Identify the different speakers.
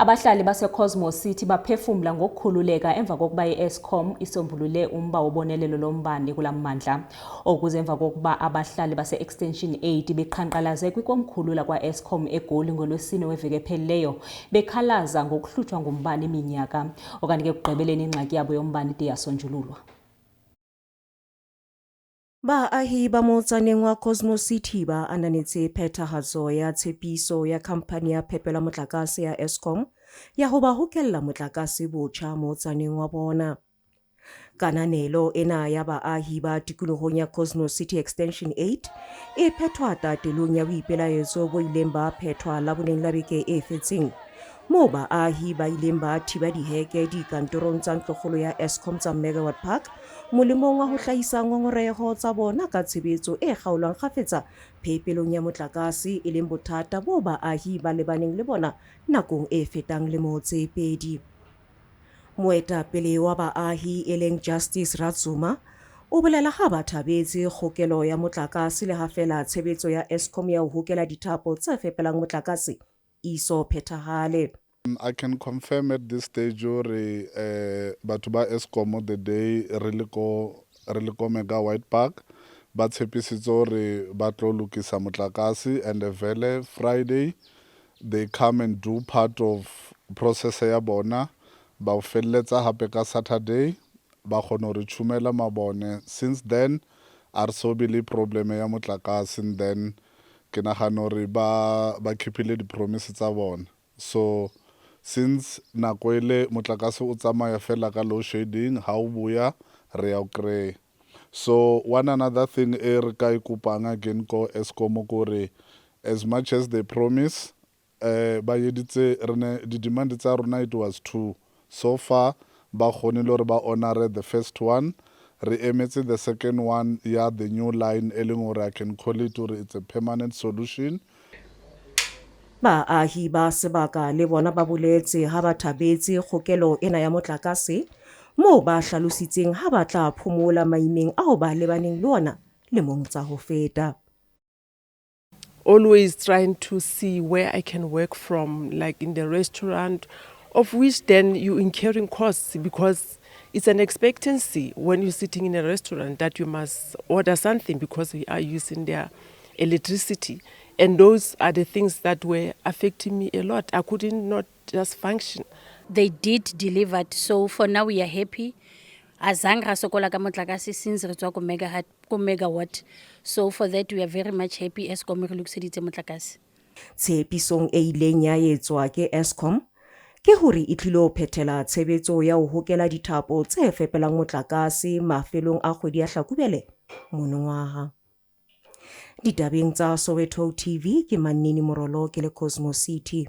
Speaker 1: Abahlali base-Cosmo City baphefumla ngokukhululeka emva kokuba iEskom isombulule umba wobonelelo lombane kula mmandla. Okuze emva kokuba abahlali base-Extension 8 beqhankqalaze kwikomkhulula kwa-Eskom eGoli ngolwesine weveki ephelileyo bekhalaza ngokuhluthwa ngumbane iminyaka. Okanye ke kugqibeleni ingxaki yabo yombane ide yasonjululwa.
Speaker 2: Baahi ba motsaneng wa Cosmo City ba ananetse phethahatso ya tshepiso ya khamphani ya phepelo motlakase ya Eskom ya ho ba hokella motlakase botjha motsaneng wa bona. Kananelo ena ya baahi ba tikolohong ya Cosmo City Extension 8 e phethwa tatelong ya boipelaetso bo ileng ba phethwa laboneng la beke e fetseng. Moo baahi ba ileng ba thiba diheke dikantorong tsa ntlokgolo ya Eskom tsa Megawatt Park molemong wa ho hlahisa ngongoreho tsa bona ka tshebetso e kgaolwang kgafetsa phepelong ya motlakase e leng bothata bo baahi ba lebaneng le bona nakong e fetang lemo tse pedi. Moetapele wa baahi e leng Justice Ratsuma o bolela ha ba thabetse kgokelo ya motlakase le ha fela tshebetso ya Eskom ya ho hokela dithapo tse fepelang motlakase iso phethahale.
Speaker 3: I can confirm at this stage hore batho ba Eskom the day really go Megawatt Park ba tshepisitse hore ba tlo lokisa motlakase, and vele Friday they come and do part of process ya bona ba o felletsa hape ka Saturday ba kgona hore tshumela mabone. Since then a re so be le problem ya motlakase, and then ke nagana hore ba keepile di promise tsa bona. So since nako ile motlakase o tsamaya fela ka load shedding ha o buya re ya o kry. So one another thing e re ka ikopang again ko Eskom gore as much as they promise ba yeditse rene di demand tsa rona it was 2. So far ba kgonile hore ba honor the first one. Re emetse the second one ya the new line e leng hore I can call it hore it's a permanent solution.
Speaker 2: Baahi ba sebaka le bona ba boletse ha ba thabetse kgokelo ena ya motlakase moo ba hlalositseng ha ba tla phomola maimeng ao ba lebaneng le ona lemong tsa ho feta.
Speaker 4: Always trying to see where I can work from, like in the restaurant, of which then you incurring costs because it's an expectancy when you're sitting in a restaurant that you must order something because we are using their electricity. And those are the things that were affecting me a lot. I couldn't not just function.
Speaker 5: They did deliver, so for now we are happy. Azangra sokola ka motlakase since re tswa ko megawatt. So for that we are very much happy. Eskom re lokiseditse motlakase.
Speaker 2: Tshepisong e ileng ya etswa ke Eskom ke hore e tlilo phethela tshebetso ya ho hokela dithapo tse fepelang motlakase mafelong a kgwedi ya Hlakubele monongwaha. Ditabeng tsa Soweto TV ke Manini Morolo ke le Cosmo City.